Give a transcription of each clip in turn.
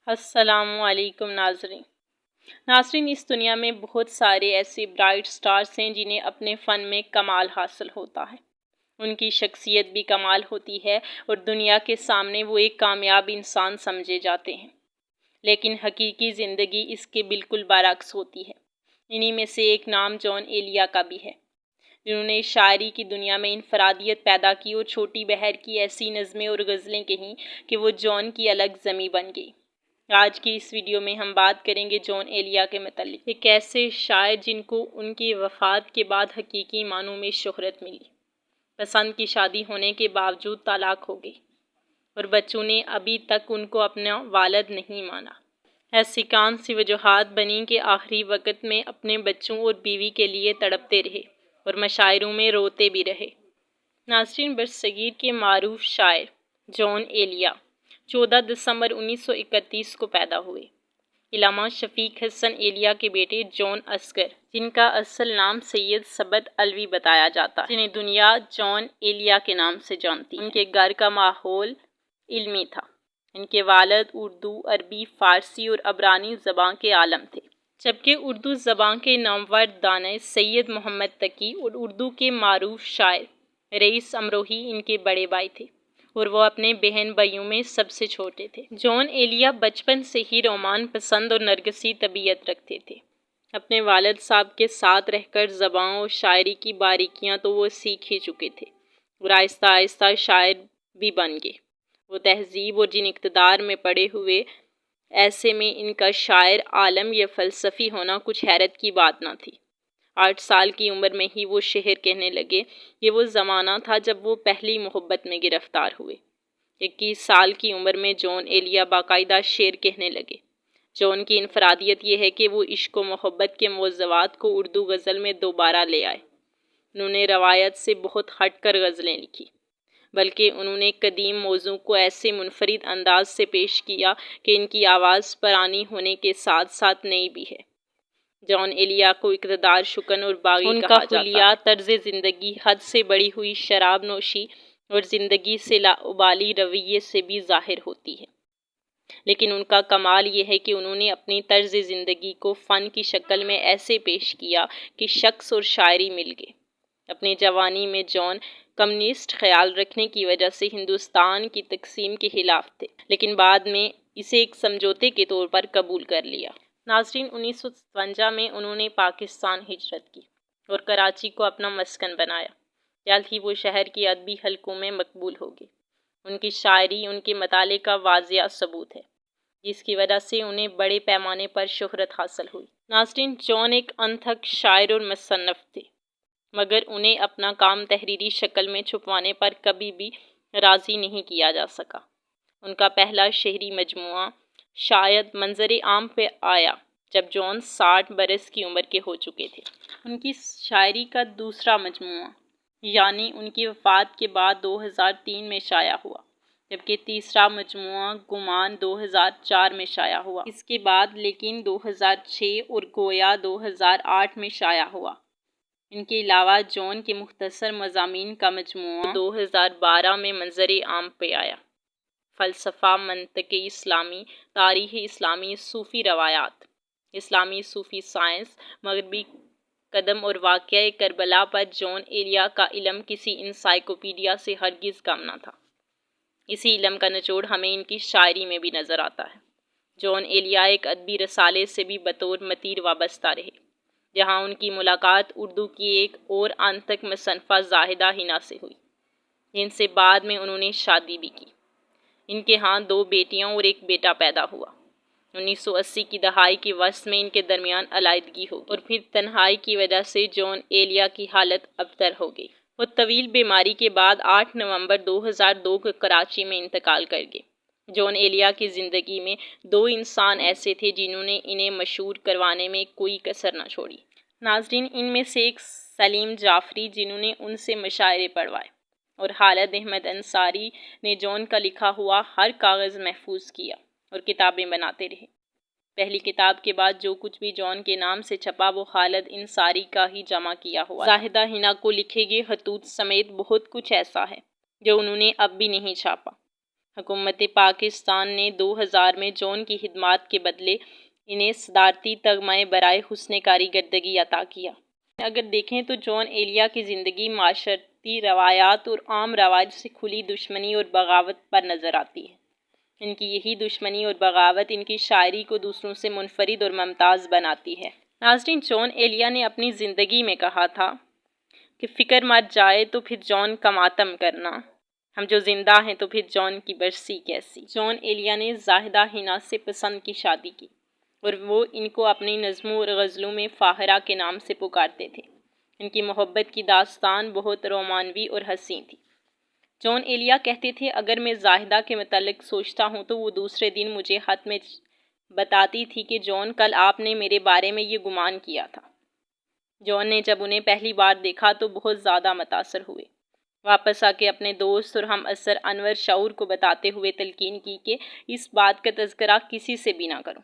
السلام علیکم ناظرین اس دنیا میں بہت سارے ایسے برائٹ سٹارز ہیں جنہیں اپنے فن میں کمال حاصل ہوتا ہے۔ ان کی شخصیت بھی کمال ہوتی ہے اور دنیا کے سامنے وہ ایک کامیاب انسان سمجھے جاتے ہیں، لیکن حقیقی زندگی اس کے بالکل برعکس ہوتی ہے۔ انہی میں سے ایک نام جان ایلیا کا بھی ہے، جنہوں نے شاعری کی دنیا میں انفرادیت پیدا کی اور چھوٹی بہر کی ایسی نظمیں اور غزلیں کہیں کہ وہ جان کی الگ زمیں بن گئی۔ آج کی اس ویڈیو میں ہم بات کریں گے جان ایلیا کے متعلق، ایک ایسے شاعر جن کو ان کی وفات کے بعد حقیقی معنوں میں شہرت ملی۔ پسند کی شادی ہونے کے باوجود طلاق ہو گئی اور بچوں نے ابھی تک ان کو اپنا والد نہیں مانا۔ ایسی کون سی وجوہات بنی کہ آخری وقت میں اپنے بچوں اور بیوی کے لیے تڑپتے رہے اور مشاعروں میں روتے بھی رہے۔ ناظرین، برصغیر کے معروف شاعر جان ایلیا 14 دسمبر 1931 کو پیدا ہوئے۔ علامہ شفیق حسن ایلیا کے بیٹے جان اصغر، جن کا اصل نام سید ثبت علوی بتایا جاتا ہے، جنہیں دنیا جان ایلیا کے نام سے جانتی ہے۔ ان کے گھر کا ماحول علمی تھا۔ ان کے والد اردو، عربی، فارسی اور عبرانی زبان کے عالم تھے، جبکہ اردو زبان کے نامور دانش سید محمد تقی اور اردو کے معروف شاعر رئیس امروہی ان کے بڑے بھائی تھے اور وہ اپنے بہن بھائیوں میں سب سے چھوٹے تھے۔ جان ایلیا بچپن سے ہی رومان پسند اور نرگسی طبیعت رکھتے تھے۔ اپنے والد صاحب کے ساتھ رہ کر زبان اور شاعری کی باریکیاں تو وہ سیکھ ہی چکے تھے اور آہستہ آہستہ شاعر بھی بن گئے۔ وہ تہذیب اور جن اقتدار میں پڑے ہوئے، ایسے میں ان کا شاعر عالم یا فلسفی ہونا کچھ حیرت کی بات نہ تھی۔ 8 سال کی عمر میں ہی وہ شعر کہنے لگے۔ یہ وہ زمانہ تھا جب وہ پہلی محبت میں گرفتار ہوئے۔ 21 سال کی عمر میں جان ایلیا باقاعدہ شعر کہنے لگے۔ جان کی انفرادیت یہ ہے کہ وہ عشق و محبت کے موضوعات کو اردو غزل میں دوبارہ لے آئے۔ انہوں نے روایت سے بہت ہٹ کر غزلیں لکھی، بلکہ انہوں نے قدیم موضوع کو ایسے منفرد انداز سے پیش کیا کہ ان کی آواز پرانی ہونے کے ساتھ ساتھ نئی بھی ہے۔ جان ایلیا کو اقتدار شکن اور باغی کہا جاتا ہے۔ ان کا حلیہ طرز زندگی حد سے بڑھی ہوئی شراب نوشی اور زندگی سے لاابالی رویے سے بھی ظاہر ہوتی ہے، لیکن ان کا کمال یہ ہے کہ انہوں نے اپنی طرز زندگی کو فن کی شکل میں ایسے پیش کیا کہ شخص اور شاعری مل گئے۔ اپنی جوانی میں جان کمیونسٹ خیال رکھنے کی وجہ سے ہندوستان کی تقسیم کے خلاف تھے، لیکن بعد میں اسے ایک سمجھوتے کے طور پر قبول کر لیا۔ ناظرین، 1957 میں انہوں نے پاکستان ہجرت کی اور کراچی کو اپنا مسکن بنایا۔ جلد ہی وہ شہر کی ادبی حلقوں میں مقبول ہو گئے۔ ان کی شاعری ان کے مطالعے کا واضح ثبوت ہے، جس کی وجہ سے انہیں بڑے پیمانے پر شہرت حاصل ہوئی۔ ناظرین، جان ایک انتھک شاعر اور مصنف تھے، مگر انہیں اپنا کام تحریری شکل میں چھپوانے پر کبھی بھی راضی نہیں کیا جا سکا۔ ان کا پہلا شعری مجموعہ شاید منظر عام پہ آیا جب جان 60 برس کی عمر کے ہو چکے تھے۔ ان کی شاعری کا دوسرا مجموعہ یعنی ان کی وفات کے بعد 2003 میں شائع ہوا، جبکہ تیسرا مجموعہ گمان 2004 میں شائع ہوا۔ اس کے بعد لیکن 2006 اور گویا 2008 میں شائع ہوا۔ ان کے علاوہ جان کے مختصر مضامین کا مجموعہ 2012 میں منظر عام پہ آیا۔ فلسفہ، منطق اسلامی، تاریخ اسلامی، صوفی روایات، اسلامی صوفی سائنس، مغربی قدم اور واقعہ کربلا پر جان ایلیا کا علم کسی انسائکلوپیڈیا سے ہرگز کم نہ تھا۔ اسی علم کا نچوڑ ہمیں ان کی شاعری میں بھی نظر آتا ہے۔ جان ایلیا ایک ادبی رسالے سے بھی بطور متیر وابستہ رہے، جہاں ان کی ملاقات اردو کی ایک اور انتھک مصنفہ زاہدہ حنا سے ہوئی، جن سے بعد میں انہوں نے شادی بھی کی۔ ان کے ہاں 2 بیٹیاں اور ایک بیٹا پیدا ہوا۔ 1980 کی دہائی کے وسط میں ان کے درمیان علیحدگی ہو گئی اور پھر تنہائی کی وجہ سے جان ایلیا کی حالت ابتر ہو گئی۔ وہ طویل بیماری کے بعد 8 نومبر 2002 کو کراچی میں انتقال کر گئے۔ جان ایلیا کی زندگی میں 2 انسان ایسے تھے جنہوں نے انہیں مشہور کروانے میں کوئی کسر نہ چھوڑی۔ ناظرین، ان میں سے ایک سلیم جعفری، جنہوں نے ان سے مشاعرے پڑھوائے، اور خالد احمد انصاری نے جان کا لکھا ہوا ہر کاغذ محفوظ کیا اور کتابیں بناتے رہے۔ پہلی کتاب کے بعد جو کچھ بھی جان کے نام سے چھپا وہ خالد انصاری کا ہی جمع کیا ہوا۔ زاہدہ حنا کو لکھے گئے خطوط سمیت بہت کچھ ایسا ہے جو انہوں نے اب بھی نہیں چھاپا۔ حکومت پاکستان نے 2000 میں جون کی خدمات کے بدلے انہیں صدارتی تمغہ برائے حسن کارکردگی عطا کیا۔ اگر دیکھیں تو جان ایلیا کی زندگی معاشرتی روایات اور عام رواج سے کھلی دشمنی اور بغاوت پر نظر آتی ہے۔ ان کی یہی دشمنی اور بغاوت ان کی شاعری کو دوسروں سے منفرد اور ممتاز بناتی ہے۔ ناظرین، جان ایلیا نے اپنی زندگی میں کہا تھا کہ فکر مر جائے تو پھر جان کا ماتم کرنا، ہم جو زندہ ہیں تو پھر جان کی برسی کیسی۔ جان ایلیا نے زاہدہ حنا سے پسند کی شادی کی اور وہ ان کو اپنی نظموں اور غزلوں میں فاہرہ کے نام سے پکارتے تھے۔ ان کی محبت کی داستان بہت رومانوی اور حسین تھی۔ جان ایلیا کہتے تھے، اگر میں زاہدہ کے متعلق سوچتا ہوں تو وہ دوسرے دن مجھے خط میں بتاتی تھی کہ جان، کل آپ نے میرے بارے میں یہ گمان کیا تھا۔ جان نے جب انہیں پہلی بار دیکھا تو بہت زیادہ متاثر ہوئے۔ واپس آ کے اپنے دوست اور ہم اثر انور شعور کو بتاتے ہوئے تلقین کی کہ اس بات کا تذکرہ کسی سے بھی نہ کرو،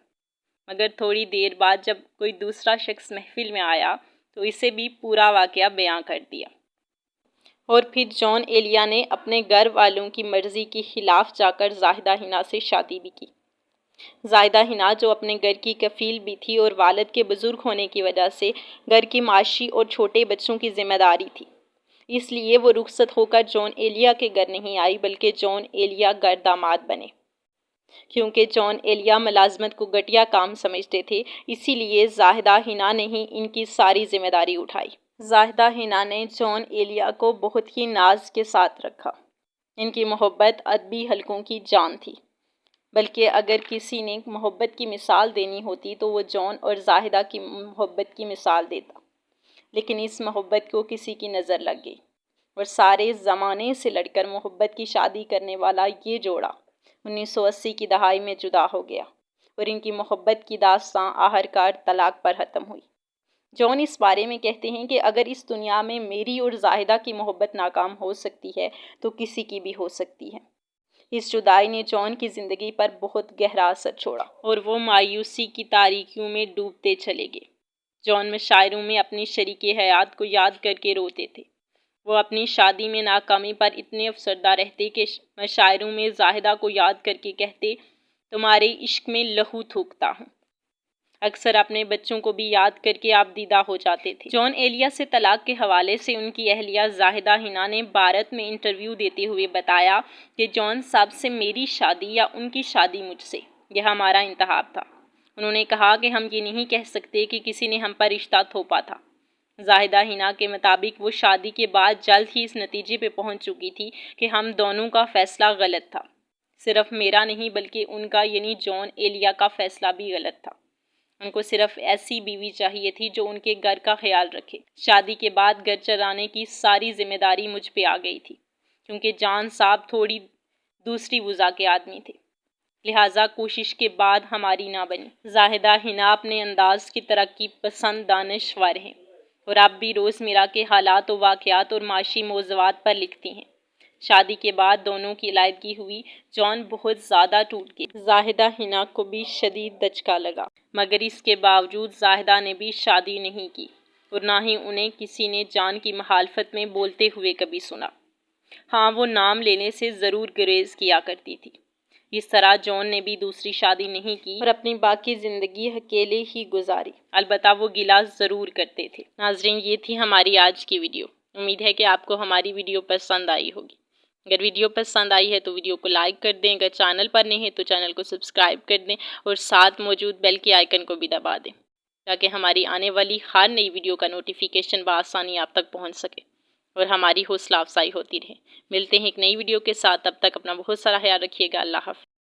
مگر تھوڑی دیر بعد جب کوئی دوسرا شخص محفل میں آیا تو اسے بھی پورا واقعہ بیان کر دیا۔ اور پھر جان ایلیا نے اپنے گھر والوں کی مرضی کے خلاف جا کر زاہدہ حنا سے شادی بھی کی۔ زاہدہ حنا جو اپنے گھر کی کفیل بھی تھی اور والد کے بزرگ ہونے کی وجہ سے گھر کی معاشی اور چھوٹے بچوں کی ذمہ داری تھی، اس لیے وہ رخصت ہو کر جان ایلیا کے گھر نہیں آئی بلکہ جان ایلیا گھر داماد بنے۔ کیونکہ جان ایلیا ملازمت کو گھٹیا کام سمجھتے تھے، اسی لیے زاہدہ حنا نے ہی ان کی ساری ذمہ داری اٹھائی۔ زاہدہ حنا نے جان ایلیا کو بہت ہی ناز کے ساتھ رکھا۔ ان کی محبت ادبی حلقوں کی جان تھی، بلکہ اگر کسی نے محبت کی مثال دینی ہوتی تو وہ جان اور زاہدہ کی محبت کی مثال دیتا، لیکن اس محبت کو کسی کی نظر لگ گئی اور سارے زمانے سے لڑ کر محبت کی شادی کرنے والا یہ جوڑا 1980 کی دہائی میں جدا ہو گیا اور ان کی محبت کی داستاں آخرکار طلاق پر ختم ہوئی۔ جان اس بارے میں کہتے ہیں کہ اگر اس دنیا میں میری اور زاہدہ کی محبت ناکام ہو سکتی ہے تو کسی کی بھی ہو سکتی ہے۔ اس جدائی نے جان کی زندگی پر بہت گہرا اثر چھوڑا اور وہ مایوسی کی تاریکیوں میں ڈوبتے چلے گئے۔ جان مشاعروں میں اپنی شریک حیات کو یاد کر کے روتے تھے۔ وہ اپنی شادی میں ناکامی پر اتنے افسردہ رہتے کہ مشاعروں میں زاہدہ کو یاد کر کے کہتے، تمہارے عشق میں لہو تھوکتا ہوں۔ اکثر اپنے بچوں کو بھی یاد کر کے آپ دیدہ ہو جاتے تھے۔ جان ایلیا سے طلاق کے حوالے سے ان کی اہلیہ زاہدہ حنا نے بھارت میں انٹرویو دیتے ہوئے بتایا کہ جان صاحب سے میری شادی یا ان کی شادی مجھ سے، یہ ہمارا انتخاب تھا۔ انہوں نے کہا کہ ہم یہ نہیں کہہ سکتے کہ کسی نے ہم پر رشتہ تھوپا تھا۔ زاہدہ حنا کے مطابق وہ شادی کے بعد جلد ہی اس نتیجے پہ پہنچ چکی تھی کہ ہم دونوں کا فیصلہ غلط تھا۔ صرف میرا نہیں بلکہ ان کا یعنی جان ایلیا کا فیصلہ بھی غلط تھا۔ ان کو صرف ایسی بیوی چاہیے تھی جو ان کے گھر کا خیال رکھے۔ شادی کے بعد گھر چلانے کی ساری ذمہ داری مجھ پہ آ گئی تھی، کیونکہ جان صاحب تھوڑی دوسری وضع کے آدمی تھے، لہٰذا کوشش کے بعد ہماری نہ بنی۔ زاہدہ حنا اپنے انداز کی ترقی پسند دانشور ہیں اور اب بھی روزمرہ کے حالات و واقعات اور معاشی موضوعات پر لکھتی ہیں۔ شادی کے بعد دونوں کی علیحدگی ہوئی۔ جان بہت زیادہ ٹوٹ گئی۔ زاہدہ حنا کو بھی شدید دھچکا لگا، مگر اس کے باوجود زاہدہ نے بھی شادی نہیں کی اور نہ ہی انہیں کسی نے جان کی مخالفت میں بولتے ہوئے کبھی سنا۔ ہاں، وہ نام لینے سے ضرور گریز کیا کرتی تھی۔ اس طرح جان نے بھی دوسری شادی نہیں کی اور اپنی باقی زندگی اکیلے ہی گزاری، البتہ وہ گلہ ضرور کرتے تھے۔ ناظرین، یہ تھی ہماری آج کی ویڈیو۔ امید ہے کہ آپ کو ہماری ویڈیو پسند آئی ہوگی۔ اگر ویڈیو پسند آئی ہے تو ویڈیو کو لائک کر دیں، اگر چینل پر نہیں ہے تو چینل کو سبسکرائب کر دیں اور ساتھ موجود بیل کے آئیکن کو بھی دبا دیں تاکہ ہماری آنے والی ہر نئی ویڈیو کا نوٹیفیکیشن بآسانی آپ تک پہنچ سکے اور ہماری حوصلہ افزائی ہوتی رہے۔ ملتے ہیں ایک نئی ویڈیو کے ساتھ، تب تک اپنا بہت سارا خیال رکھیے گا۔ اللہ حافظ۔